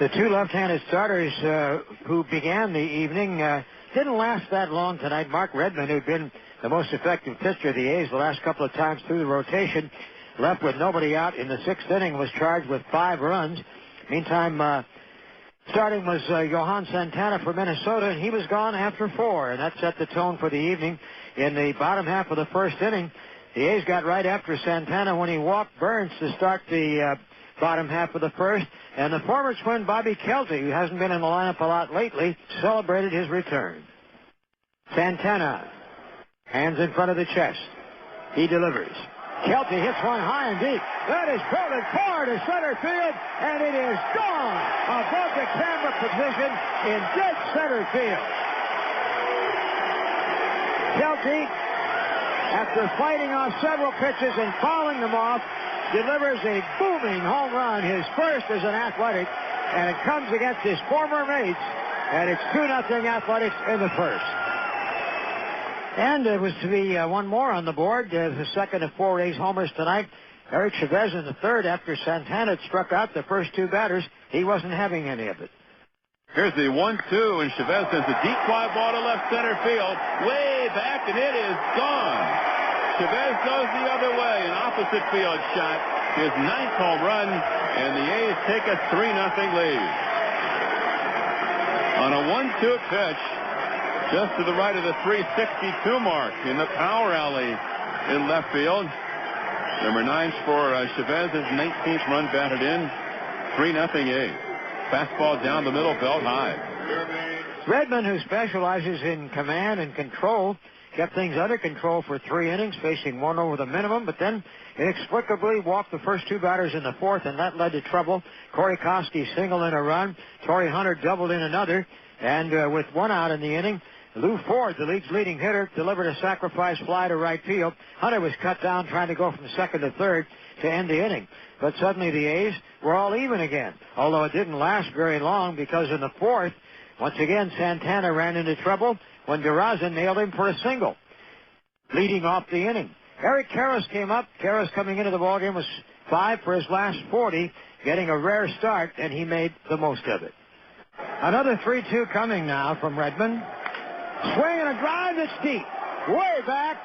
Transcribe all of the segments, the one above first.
The two left-handed starters who began the evening didn't last that long tonight. Mark Redmond, who'd been the most effective pitcher of the A's the last couple of times through the rotation, left with nobody out in the sixth inning, was charged with 5 runs. Meantime, starting was Johan Santana for Minnesota, and he was gone after 4, and that set the tone for the evening. In the bottom half of the first inning, the A's got right after Santana when he walked Burns to start the bottom half of the first, and the former Twin Bobby Kelty, who hasn't been in the lineup a lot lately, celebrated his return. Santana, hands in front of the chest. He delivers. Kelty hits one high and deep. That is belted far to center field, and it is gone above the camera position in dead center field. Kelty, after fighting off several pitches and fouling them off, delivers a booming home run, his first as an Athletic, and it comes against his former mates, and it's 2-0 Athletics in the first. And there was to be one more on the board, the second of 4 A's homers tonight. Eric Chavez in the third after Santana had struck out the first 2 batters. He wasn't having any of it. Here's the 1-2, and Chavez sends a deep fly ball to left center field, way back, and it is gone. Chavez goes the other way, an opposite field shot, his 9th home run, and the A's take a 3-0 lead. On a 1-2 pitch, just to the right of the 362 mark in the power alley in left field. Number 9's for Chavez, his 19th run batted in. 3-0 A's. Fastball down the middle, belt high. Redmond, who specializes in command and control, kept things under control for 3 innings, facing 1 over the minimum, but then inexplicably walked the first 2 batters in the 4th, and that led to trouble. Corey Kosky singled in a run. Torrey Hunter doubled in another, and with 1 out in the inning, Lou Ford, the league's leading hitter, delivered a sacrifice fly to right field. Hunter was cut down trying to go from second to third to end the inning. But suddenly the A's were all even again, although it didn't last very long because in the 4th, once again, Santana ran into trouble when DeRozan nailed him for a single, leading off the inning. Eric Karras came up. Karras coming into the ballgame was 5 for his last 40, getting a rare start, and he made the most of it. Another 3-2 coming now from Redmond. Swing and a drive that's deep, way back,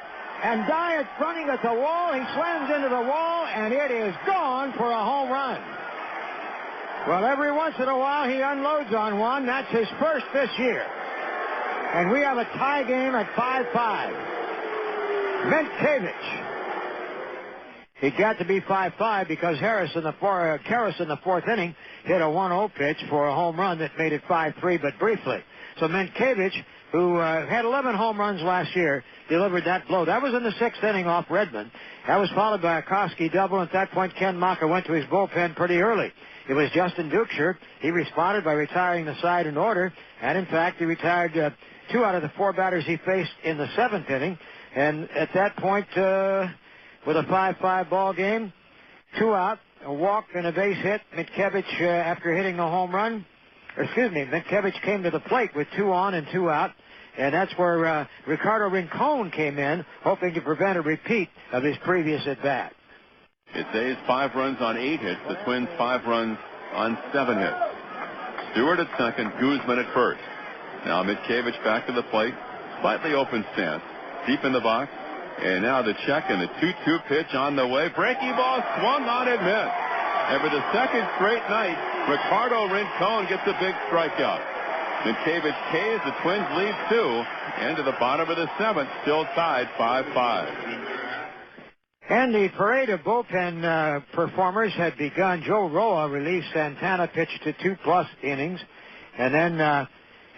and Dye fronting at the wall. He slams into the wall, and it is gone for a home run. Well, every once in a while he unloads on one. That's his first this year. And we have a tie game at 5-5. Mentkevich. It got to be 5-5 because Karras in the 4th inning hit a 1-0 pitch for a home run that made it 5-3, but briefly. So Mentkevich, who had 11 home runs last year, delivered that blow. That was in the 6th inning off Redmond. That was followed by a Kosky double. At that point, Ken Maka went to his bullpen pretty early. It was Justin Dukeshire. He responded by retiring the side in order, and in fact, he retired 2 out of the 4 batters he faced in the 7th inning. And at that point, with a 5-5 ball game, 2 out, a walk and a base hit. Mentkevich, after hitting the home run, Mentkevich came to the plate with 2 on and 2 out, and that's where Ricardo Rincon came in, hoping to prevent a repeat of his previous at-bat. It's A's 5 runs on 8 hits. The Twins 5 runs on 7 hits. Stewart at second, Guzman at first. Now Mentkevich back to the plate, slightly open stance, deep in the box, and now the check and the 2-2 pitch on the way. Breaking ball swung on and missed. And for the second straight night, Ricardo Rincon gets a big strikeout. Mentkevich K's, the Twins lead 2, and to the bottom of the 7th, still tied 5-5. And the parade of bullpen performers had begun. Joe Roa relieved Santana, pitched to 2+ innings. And then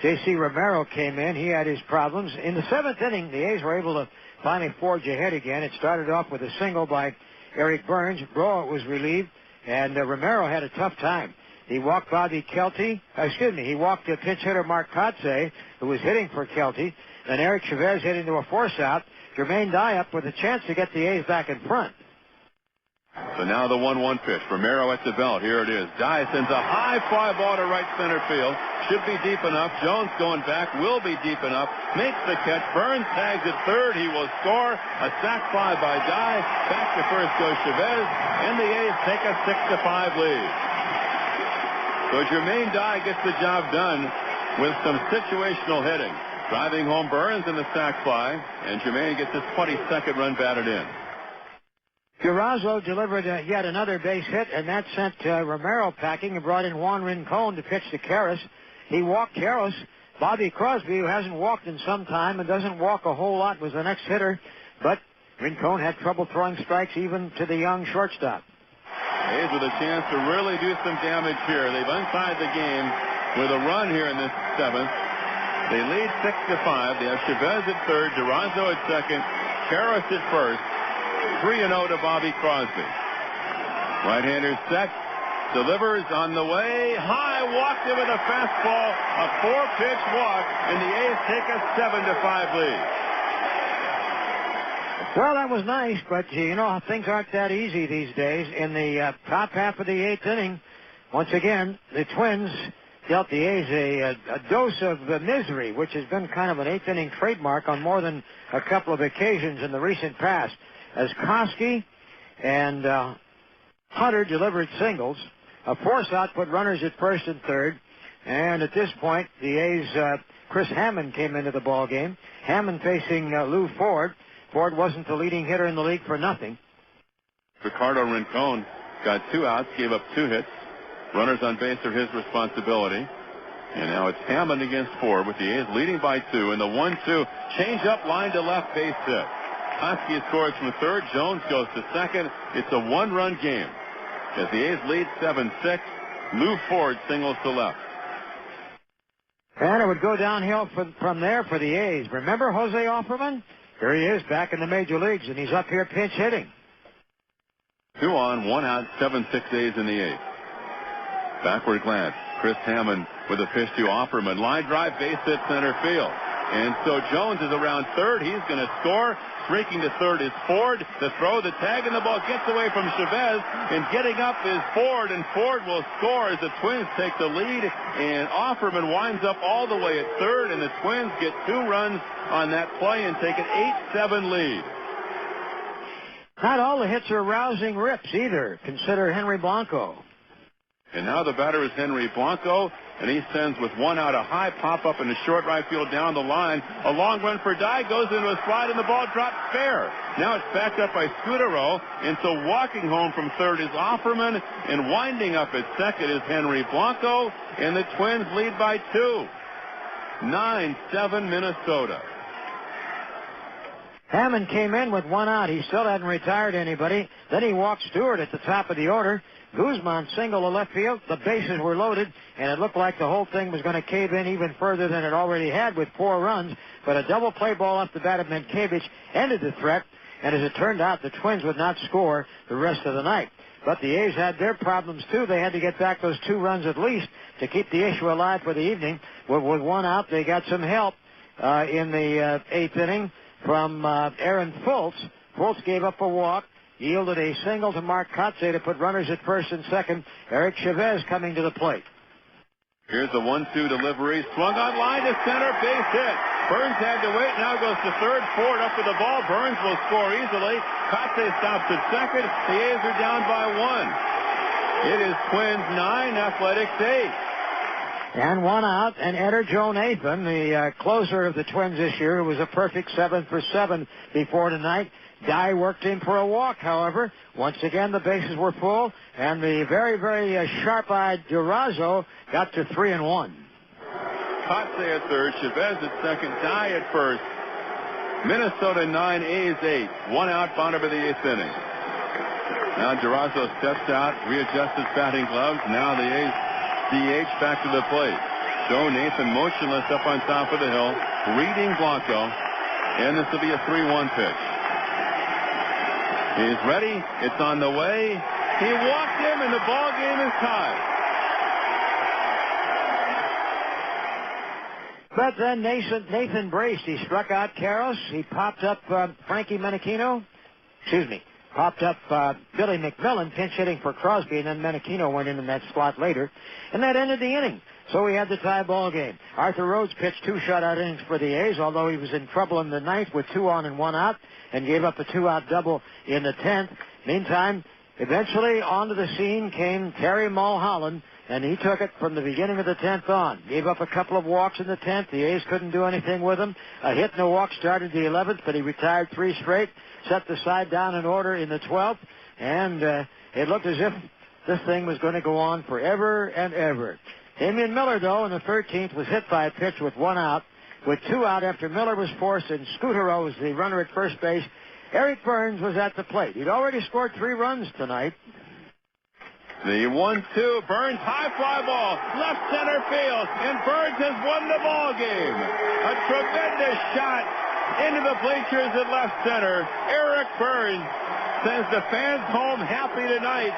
J.C. Romero came in. He had his problems. In the 7th inning, the A's were able to finally forge ahead again. It started off with a single by Eric Burns. Roa was relieved, and Romero had a tough time. He walked Bobby Kelty. He walked pinch hitter Mark Kotze, who was hitting for Kelty. Then Eric Chavez hit into a force out. Jermaine Dye up with a chance to get the A's back in front. So now the 1-1 pitch. Romero at the belt. Here it is. Dye sends a high fly ball to right center field. Should be deep enough. Jones going back. Will be deep enough. Makes the catch. Burns tags at third. He will score. A sac fly by Dye. Back to first goes Chavez. And the A's take a 6-5 lead. So Jermaine Dye gets the job done with some situational hitting. Driving home Burns in the sac fly, and Jermaine gets his 22nd run batted in. Durazo delivered yet another base hit, and that sent Romero packing and brought in Juan Rincon to pitch to Karras. He walked Karras. Bobby Crosby, who hasn't walked in some time and doesn't walk a whole lot, was the next hitter, but Rincon had trouble throwing strikes even to the young shortstop. A's with a chance to really do some damage here. They've untied the game with a run here in this seventh. They lead 6-5. They have Chavez at third, Durazo at second, Karras at first. 3-0 to Bobby Crosby. Right-hander set. Delivers on the way. High. Walked him with a fastball. A 4-pitch walk. And the A's take a 7-5 lead. Well, that was nice, but you know, things aren't that easy these days. In the top half of the eighth inning, once again, the Twins dealt the A's a dose of misery, which has been kind of an eighth inning trademark on more than a couple of occasions in the recent past. As Koski and Hunter delivered singles, a force out put runners at first and third, and at this point, the A's Chris Hammond came into the ball game. Hammond facing Lou Ford. Ford wasn't the leading hitter in the league for nothing. Ricardo Rincon got 2 outs, gave up 2 hits. Runners on base are his responsibility. And now it's Hammond against Ford with the A's leading by 2. And the 1-2 change up line to left base hit. Koski scores from third. Jones goes to second. It's a 1-run game. As the A's lead 7-6, Lou Ford singles to left. And it would go downhill from there for the A's. Remember Jose Offerman? Here he is back in the major leagues, and he's up here pinch hitting. 2 on, 1 out, 7-6 A's in the eighth. Backward glance. Chris Hammond with a pitch to Offerman. Line drive, base hit center field. And so Jones is around third. He's going to score. Streaking to third is Ford. The throw, the tag, and the ball gets away from Chavez. And getting up is Ford, and Ford will score as the Twins take the lead. And Offerman winds up all the way at third, and the Twins get 2 runs on that play and take an 8-7 lead. Not all the hits are rousing rips either. Consider Henry Blanco. And now the batter is Henry Blanco, and he sends with 1 out a high pop-up in the short right field down the line. A long run for Dye, goes into a slide, and the ball drops fair. Now it's backed up by Scudero, and so walking home from third is Offerman, and winding up at second is Henry Blanco, and the Twins lead by 2. 9-7 Minnesota. Hammond came in with 1 out. He still hadn't retired anybody. Then he walked Stewart at the top of the order. Guzman singled to left field. The bases were loaded, and it looked like the whole thing was going to cave in even further than it already had with 4 runs. But a double play ball off the bat of Mientkiewicz ended the threat, and as it turned out, the Twins would not score the rest of the night. But the A's had their problems, too. They had to get back those 2 runs at least to keep the issue alive for the evening. With 1 out, they got some help in the 8th inning from Aaron Fultz. Fultz gave up a walk, yielded a single to Mark Kotze to put runners at first and second. Eric Chavez coming to the plate. Here's the 1-2 delivery. Swung on line to center, base hit. Burns had to wait, now goes to third. Ford up with the ball. Burns will score easily. Kotze stops at second. The A's are down by 1. It is Twins 9, Athletics 8. And 1 out, and Eder Joe Nathan, the closer of the Twins this year, who was a perfect 7 for 7 before tonight. Dye worked in for a walk, however. Once again, the bases were full, and the very, very sharp-eyed Durazo got to 3-1. Kotze at third, Chavez at second, Dye at first. Minnesota 9, A's 8. 1 out, bottom of the 8th inning. Now Durazo steps out, readjusts his batting gloves. Now the A's DH back to the plate. Joe Nathan motionless up on top of the hill, reading Blanco, and this will be a 3-1 pitch. He's ready. It's on the way. He walked him, and the ball game is tied. But then Nathan braced. He struck out Karras. He popped up Frankie Menechino. Popped up Billy McMillan, pinch hitting for Crosby, and then Menechino went in that slot later. And that ended the inning. So we had the tie ball game. Arthur Rhodes pitched 2 shutout innings for the A's, although he was in trouble in the 9th with 2 on and 1 out, and gave up a 2-out double in the 10th. Meantime, Eventually, onto the scene came Terry Mulholland, and he took it from the beginning of the 10th on. Gave up a couple of walks in the 10th. The A's couldn't do anything with him. A hit and a walk started the 11th, but he retired 3 straight, set the side down in order in the 12th, and it looked as if this thing was going to go on forever and ever. Damian Miller, though, in the 13th was hit by a pitch with 1 out. With 2 out after Miller was forced and Scooter was the runner at first base, Eric Burns was at the plate. He'd already scored 3 runs tonight. The 1-2, Burns, high fly ball, left center field, and Burns has won the ball game. A tremendous shot into the bleachers at left center. Eric Burns sends the fans home happy tonight.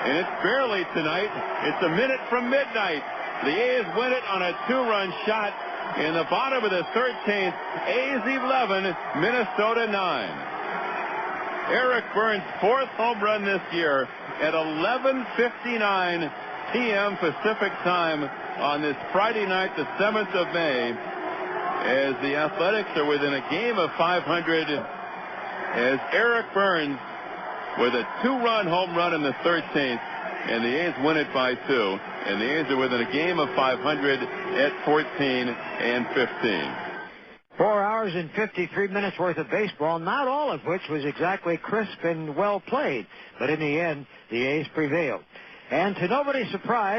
And it's barely tonight. It's a minute from midnight. The A's win it on a 2-run shot in the bottom of the 13th. A's 11, Minnesota 9. Eric Burns' 4th home run this year at 11:59 p.m. Pacific time on this Friday night, the 7th of May, as the Athletics are within a game of 500, as Eric Burns with a 2-run home run in the 13th, and the A's win it by 2, and the A's are within a game of 500 at 14-15. 4 hours and 53 minutes worth of baseball, not all of which was exactly crisp and well played. But in the end, the A's prevailed. And to nobody's surprise,